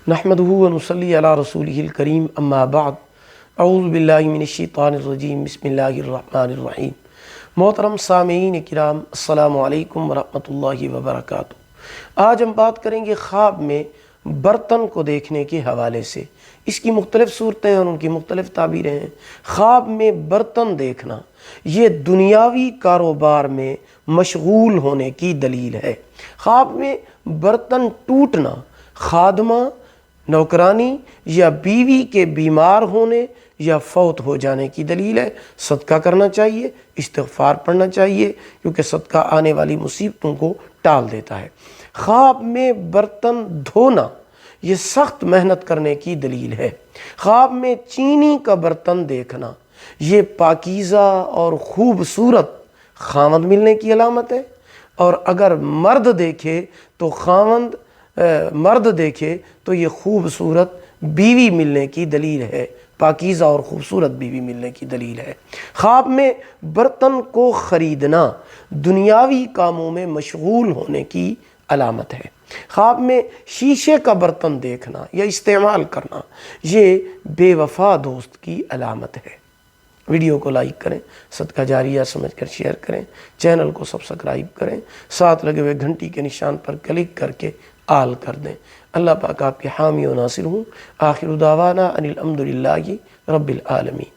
نحمدہ ونصلی علی رسولہ الکریم اما بعد اعوذ باللہ من الشیطان الرجیم بسم اللہ الرحمن الرحیم۔ محترم سامعین کرام، السلام علیکم ورحمۃ اللہ وبرکاتہ۔ آج ہم بات کریں گے خواب میں برتن کو دیکھنے کے حوالے سے۔ اس کی مختلف صورتیں اور ان کی مختلف تعبیریں ہیں۔ خواب میں برتن دیکھنا یہ دنیاوی کاروبار میں مشغول ہونے کی دلیل ہے۔ خواب میں برتن ٹوٹنا خادمہ، نوکرانی یا بیوی کے بیمار ہونے یا فوت ہو جانے کی دلیل ہے۔ صدقہ کرنا چاہیے، استغفار پڑھنا چاہیے، کیونکہ صدقہ آنے والی مصیبتوں کو ٹال دیتا ہے۔ خواب میں برتن دھونا یہ سخت محنت کرنے کی دلیل ہے۔ خواب میں چینی کا برتن دیکھنا یہ پاکیزہ اور خوبصورت خاوند ملنے کی علامت ہے، اور اگر مرد دیکھے تو یہ خوبصورت بیوی ملنے کی دلیل ہے، پاکیزہ اور خوبصورت بیوی ملنے کی دلیل ہے۔ خواب میں برتن کو خریدنا دنیاوی کاموں میں مشغول ہونے کی علامت ہے۔ خواب میں شیشے کا برتن دیکھنا یا استعمال کرنا یہ بے وفا دوست کی علامت ہے۔ ویڈیو کو لائک کریں، صدقہ جاریہ سمجھ کر شیئر کریں، چینل کو سبسکرائب کریں، ساتھ لگے ہوئے گھنٹی کے نشان پر کلک کر کے آل کر دیں۔ اللہ پاک آپ کے حامی و ناصر ہوں۔ آخر دعوانا ان الحمد للہ رب العالمین۔